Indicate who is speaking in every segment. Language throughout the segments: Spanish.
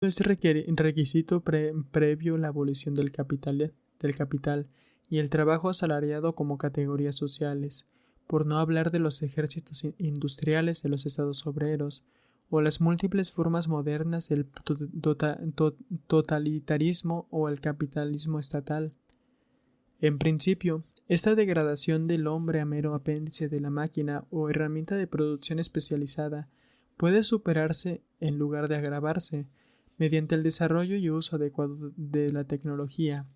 Speaker 1: es requisito previo la abolición del capital y el trabajo asalariado como categorías sociales, por no hablar de los ejércitos industriales de los estados obreros, o las múltiples formas modernas del totalitarismo o el capitalismo estatal. En principio, esta degradación del hombre a mero apéndice de la máquina o herramienta de producción especializada puede superarse en lugar de agravarse mediante el desarrollo y uso adecuado de la tecnología,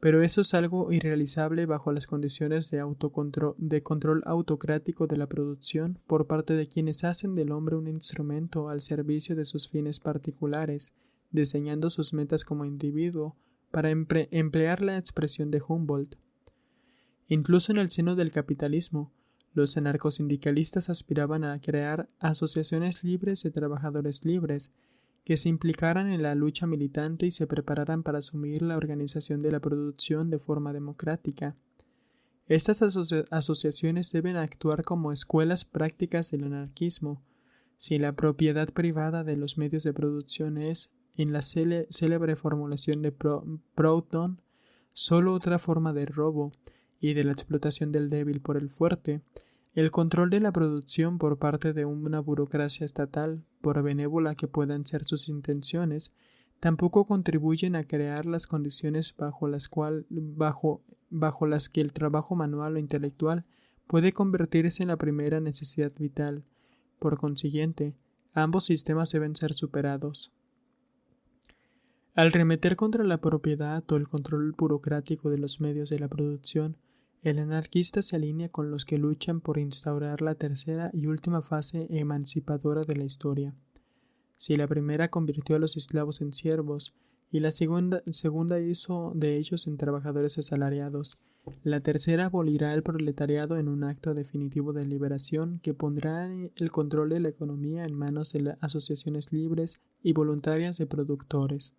Speaker 1: pero eso es algo irrealizable bajo las condiciones de control autocrático de la producción por parte de quienes hacen del hombre un instrumento al servicio de sus fines particulares, diseñando sus metas como individuo, para emplear la expresión de Humboldt. Incluso en el seno del capitalismo, los anarcosindicalistas aspiraban a crear asociaciones libres de trabajadores libres, que se implicaran en la lucha militante y se prepararan para asumir la organización de la producción de forma democrática. Estas asociaciones deben actuar como escuelas prácticas del anarquismo. Si la propiedad privada de los medios de producción es, en la célebre formulación de Proudhon, solo otra forma de robo y de la explotación del débil por el fuerte, el control de la producción por parte de una burocracia estatal, por benévola que puedan ser sus intenciones, tampoco contribuyen a crear las condiciones bajo las que el trabajo manual o intelectual puede convertirse en la primera necesidad vital. Por consiguiente, ambos sistemas deben ser superados. Al remeter contra la propiedad o el control burocrático de los medios de la producción, el anarquista se alinea con los que luchan por instaurar la tercera y última fase emancipadora de la historia. Si la primera convirtió a los esclavos en siervos y la segunda hizo de ellos en trabajadores asalariados, la tercera abolirá el proletariado en un acto definitivo de liberación que pondrá el control de la economía en manos de las asociaciones libres y voluntarias de productores.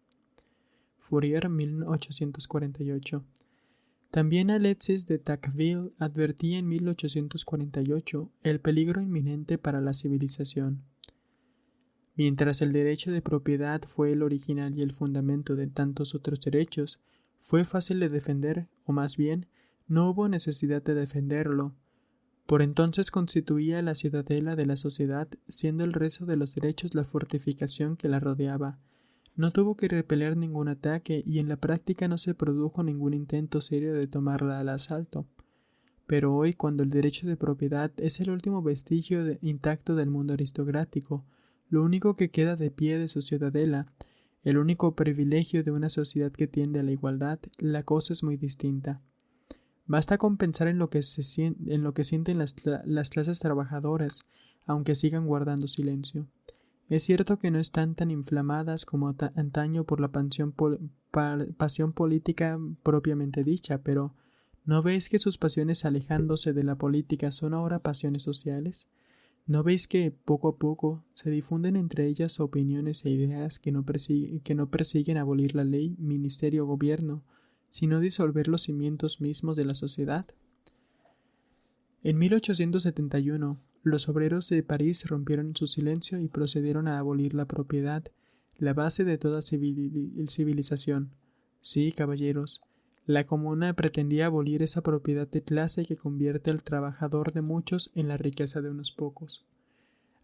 Speaker 1: Fourier, 1848. También Alexis de Tocqueville advertía en 1848 el peligro inminente para la civilización. Mientras el derecho de propiedad fue el original y el fundamento de tantos otros derechos, fue fácil de defender, o más bien, no hubo necesidad de defenderlo. Por entonces constituía la ciudadela de la sociedad, siendo el resto de los derechos la fortificación que la rodeaba. No tuvo que repeler ningún ataque y en la práctica no se produjo ningún intento serio de tomarla al asalto. Pero hoy, cuando el derecho de propiedad es el último vestigio intacto del mundo aristocrático, lo único que queda de pie de su ciudadela, el único privilegio de una sociedad que tiende a la igualdad, la cosa es muy distinta. Basta con pensar en lo que sienten las clases trabajadoras, aunque sigan guardando silencio. Es cierto que no están tan inflamadas como antaño por la pasión política propiamente dicha, pero ¿no veis que sus pasiones alejándose de la política son ahora pasiones sociales? ¿No veis que, poco a poco, se difunden entre ellas opiniones e ideas que no persiguen abolir la ley, ministerio o gobierno, sino disolver los cimientos mismos de la sociedad? En 1871, los obreros de París rompieron su silencio y procedieron a abolir la propiedad, la base de toda civilización. Sí, caballeros, la Comuna pretendía abolir esa propiedad de clase que convierte al trabajador de muchos en la riqueza de unos pocos.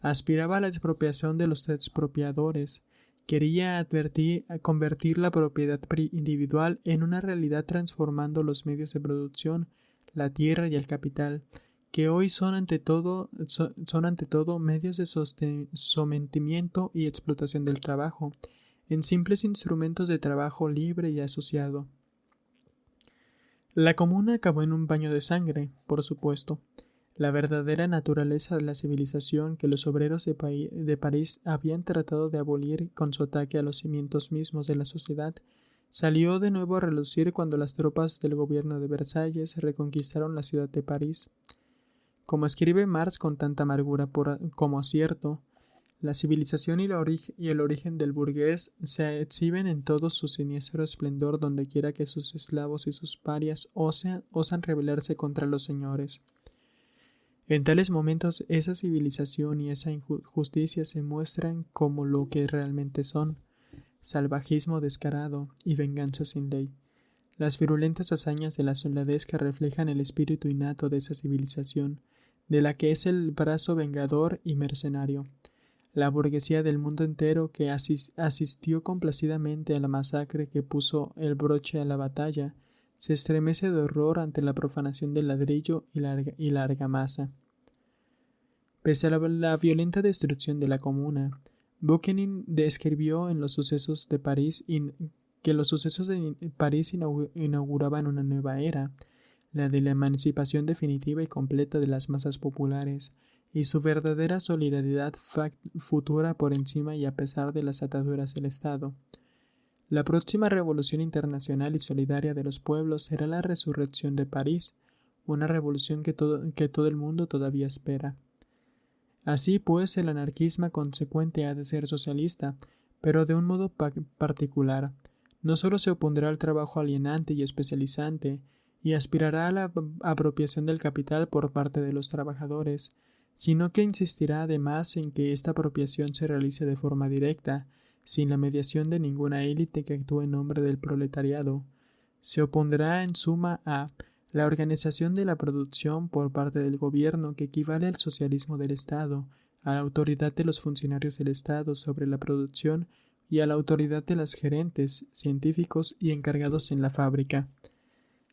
Speaker 1: Aspiraba a la expropiación de los expropiadores, quería convertir la propiedad individual en una realidad transformando los medios de producción, la tierra y el capital, que hoy son ante todo medios de sometimiento y explotación del trabajo, en simples instrumentos de trabajo libre y asociado. La Comuna acabó en un baño de sangre, por supuesto. La verdadera naturaleza de la civilización que los obreros de París habían tratado de abolir con su ataque a los cimientos mismos de la sociedad salió de nuevo a relucir cuando las tropas del gobierno de Versalles reconquistaron la ciudad de París. Como escribe Marx con tanta amargura como acierto, la civilización y el origen del burgués se exhiben en todo su siniestro esplendor dondequiera que sus esclavos y sus parias osan rebelarse contra los señores. En tales momentos esa civilización y esa injusticia se muestran como lo que realmente son. salvajismo descarado y venganza sin ley. Las virulentas hazañas de la soldadesca reflejan el espíritu innato de esa civilización, de la que es el brazo vengador y mercenario. La burguesía del mundo entero que asistió complacidamente a la masacre que puso el broche a la batalla, se estremece de horror ante la profanación del ladrillo y la argamasa. Pese a la violenta destrucción de la comuna, Buchanan describió en los sucesos de París que los sucesos de París inauguraban una nueva era, la de la emancipación definitiva y completa de las masas populares, y su verdadera solidaridad futura por encima y a pesar de las ataduras del Estado. La próxima revolución internacional y solidaria de los pueblos será la resurrección de París, una revolución que todo el mundo todavía espera. Así pues, el anarquismo consecuente ha de ser socialista, pero de un modo particular. No solo se opondrá al trabajo alienante y especializante, y aspirará a la apropiación del capital por parte de los trabajadores, sino que insistirá además en que esta apropiación se realice de forma directa, sin la mediación de ninguna élite que actúe en nombre del proletariado. Se opondrá en suma a la organización de la producción por parte del gobierno, que equivale al socialismo del Estado, a la autoridad de los funcionarios del Estado sobre la producción y a la autoridad de los gerentes, científicos y encargados en la fábrica.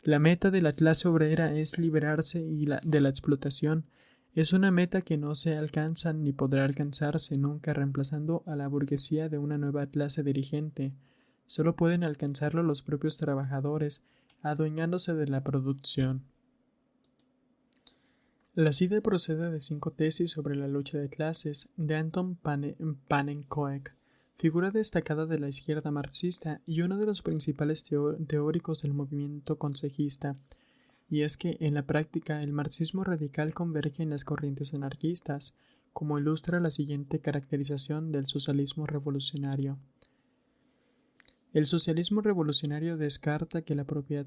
Speaker 1: La meta de la clase obrera es liberarse de la explotación. Es una meta que no se alcanza ni podrá alcanzarse nunca reemplazando a la burguesía de una nueva clase dirigente. Solo pueden alcanzarlo los propios trabajadores, adueñándose de la producción. La CIDE procede de 5 tesis sobre la lucha de clases de Anton Panenkoek, figura destacada de la izquierda marxista y uno de los principales teóricos del movimiento consejista, y es que en la práctica el marxismo radical converge en las corrientes anarquistas, como ilustra la siguiente caracterización del socialismo revolucionario. El socialismo revolucionario descarta que la propiedad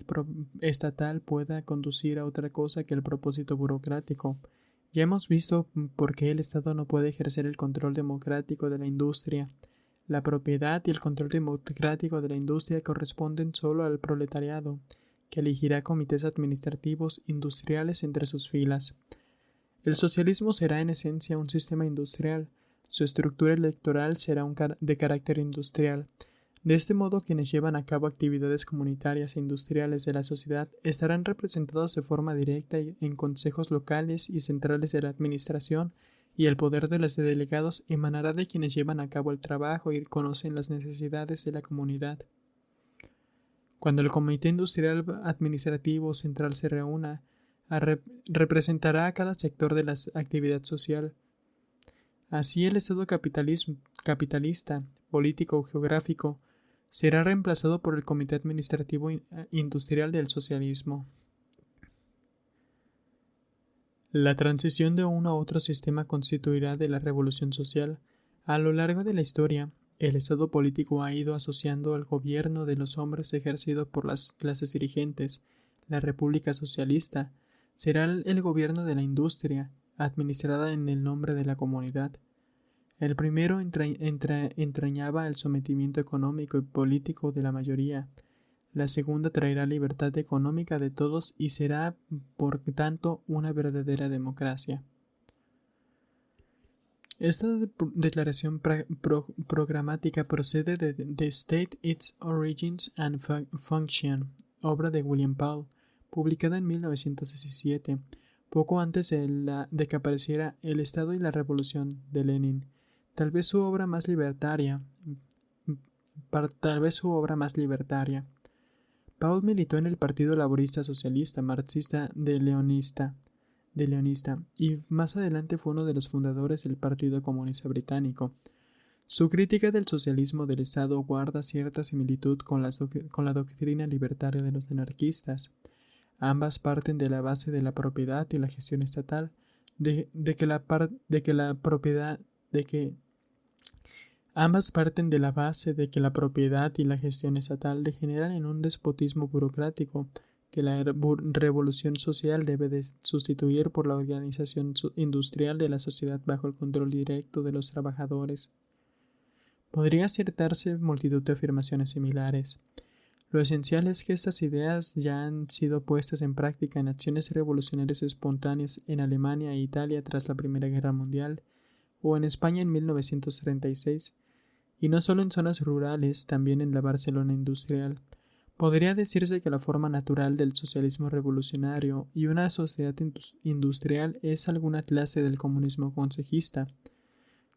Speaker 1: estatal pueda conducir a otra cosa que el propósito burocrático. Ya hemos visto por qué el Estado no puede ejercer el control democrático de la industria. La propiedad y el control democrático de la industria corresponden solo al proletariado, que elegirá comités administrativos industriales entre sus filas. El socialismo será en esencia un sistema industrial. Su estructura electoral será de carácter industrial. De este modo, quienes llevan a cabo actividades comunitarias e industriales de la sociedad estarán representados de forma directa en consejos locales y centrales de la administración, y el poder de los delegados emanará de quienes llevan a cabo el trabajo y conocen las necesidades de la comunidad. Cuando el Comité Industrial Administrativo Central se reúna, representará a cada sector de la actividad social. Así, el Estado capitalista, político o geográfico será reemplazado por el Comité Administrativo Industrial del Socialismo. La transición de uno a otro sistema constituirá de la revolución social. A lo largo de la historia, el Estado político ha ido asociando al gobierno de los hombres ejercido por las clases dirigentes. La República Socialista será el gobierno de la industria, administrada en el nombre de la comunidad. El primero entrañaba el sometimiento económico y político de la mayoría. La segunda traerá libertad económica de todos y será, por tanto, una verdadera democracia. Esta declaración programática procede de State, Its Origins and Function, obra de William Paul, publicada en 1917, poco antes de que apareciera El Estado y la Revolución de Lenin. Tal vez su obra más libertaria. Paul militó en el Partido Laborista Socialista Marxista de Leonista, y más adelante fue uno de los fundadores del Partido Comunista Británico. Su crítica del socialismo del Estado guarda cierta similitud con la doctrina libertaria de los anarquistas. Ambas parten de la base de la propiedad y la gestión estatal, Ambas parten de la base de que la propiedad y la gestión estatal degeneran en un despotismo burocrático que la revolución social debe de sustituir por la organización industrial de la sociedad bajo el control directo de los trabajadores. Podría acertarse multitud de afirmaciones similares. Lo esencial es que estas ideas ya han sido puestas en práctica en acciones revolucionarias espontáneas en Alemania e Italia tras la Primera Guerra Mundial, o en España en 1936, y no solo en zonas rurales, también en la Barcelona industrial. Podría decirse que la forma natural del socialismo revolucionario y una sociedad industrial es alguna clase del comunismo consejista.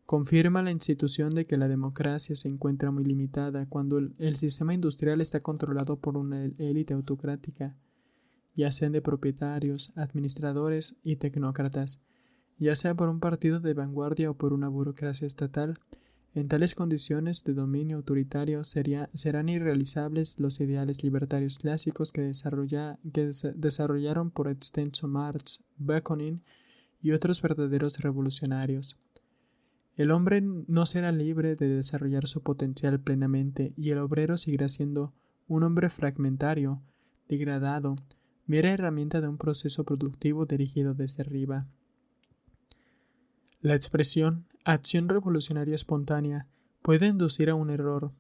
Speaker 1: Confirma la institución de que la democracia se encuentra muy limitada cuando el sistema industrial está controlado por una élite autocrática, ya sean de propietarios, administradores y tecnócratas, ya sea por un partido de vanguardia o por una burocracia estatal. En tales condiciones de dominio autoritario serán irrealizables los ideales libertarios clásicos que desarrollaron por extenso Marx, Bakunin y otros verdaderos revolucionarios. El hombre no será libre de desarrollar su potencial plenamente y el obrero seguirá siendo un hombre fragmentario, degradado, mera herramienta de un proceso productivo dirigido desde arriba. La expresión acción revolucionaria espontánea puede inducir a un error.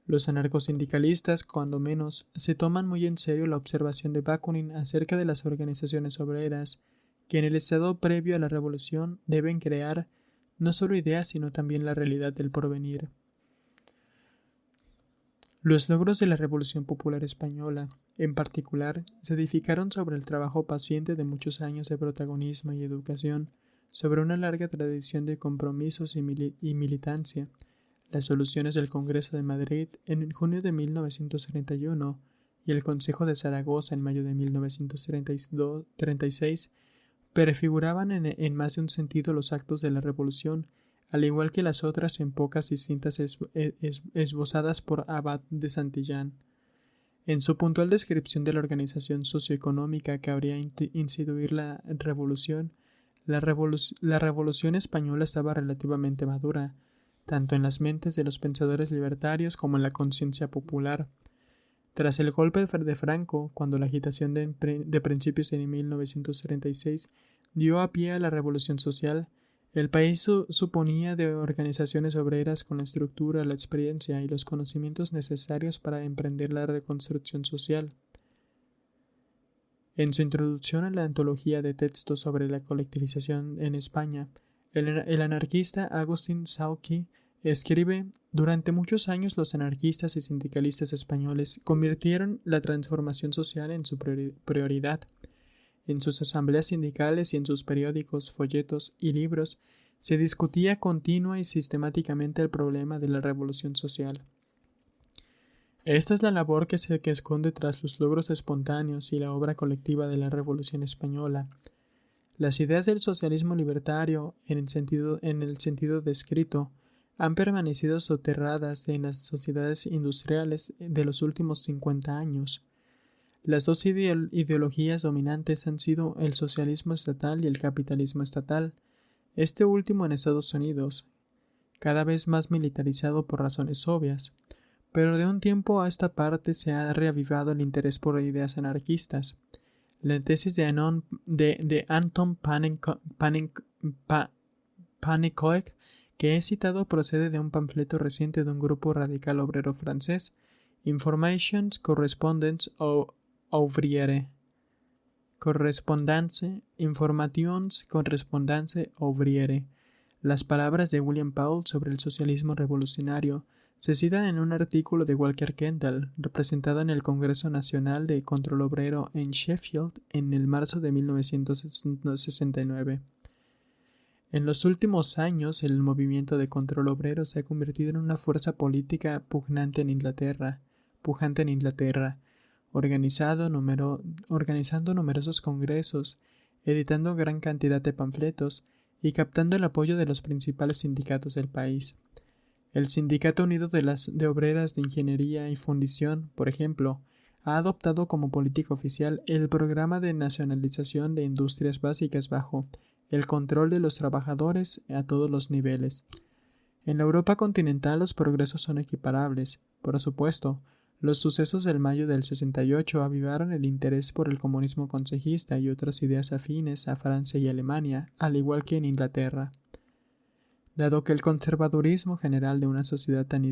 Speaker 1: Los anarcosindicalistas, cuando menos, se toman muy en serio la observación de Bakunin acerca de las organizaciones obreras, que en el estado previo a la revolución deben crear no solo ideas sino también la realidad del porvenir. Los logros de la Revolución Popular Española, en particular, se edificaron sobre el trabajo paciente de muchos años de protagonismo y educación, sobre una larga tradición de compromisos y militancia. Las soluciones del Congreso de Madrid en junio de 1931 y el Consejo de Zaragoza en mayo de 1936 prefiguraban en más de un sentido los actos de la Revolución, al igual que las otras en pocas distintas esbozadas por Abad de Santillán. En su puntual descripción de la organización socioeconómica que habría instituir la Revolución, la Revolución española estaba relativamente madura, tanto en las mentes de los pensadores libertarios como en la conciencia popular. Tras el golpe de Franco, cuando la agitación de principios de 1936 dio a pie a la revolución social, el país suponía de organizaciones obreras con la estructura, la experiencia y los conocimientos necesarios para emprender la reconstrucción social. En su introducción a la antología de textos sobre la colectivización en España, el anarquista Agustín Saucke escribe: durante muchos años los anarquistas y sindicalistas españoles convirtieron la transformación social en su prioridad. En sus asambleas sindicales y en sus periódicos, folletos y libros se discutía continua y sistemáticamente el problema de la revolución social. Esta es la labor que esconde tras los logros espontáneos y la obra colectiva de la Revolución Española. Las ideas del socialismo libertario, en el sentido descrito, han permanecido soterradas en las sociedades industriales de los últimos 50 años. Las dos ideologías dominantes han sido el socialismo estatal y el capitalismo estatal, este último en Estados Unidos, cada vez más militarizado por razones obvias, pero de un tiempo a esta parte se ha reavivado el interés por ideas anarquistas. La tesis de Anton Pannekoek, que he citado, procede de un panfleto reciente de un grupo radical obrero francés, Informations Correspondance Ouvrière. Informations Correspondance Ouvrière. Las palabras de William Paul sobre el socialismo revolucionario se citan en un artículo de Walker Kendall, representado en el Congreso Nacional de Control Obrero en Sheffield en el marzo de 1969. En los últimos años, el movimiento de control obrero se ha convertido en una fuerza política pujante en Inglaterra, organizando numerosos congresos, editando gran cantidad de panfletos y captando el apoyo de los principales sindicatos del país. El Sindicato Unido de Obreras de Ingeniería y Fundición, por ejemplo, ha adoptado como política oficial el programa de nacionalización de industrias básicas bajo el control de los trabajadores a todos los niveles. En la Europa continental los progresos son equiparables. Por supuesto, los sucesos del mayo del 68 avivaron el interés por el comunismo consejista y otras ideas afines a Francia y Alemania, al igual que en Inglaterra. dado que el conservadurismo general de una sociedad tan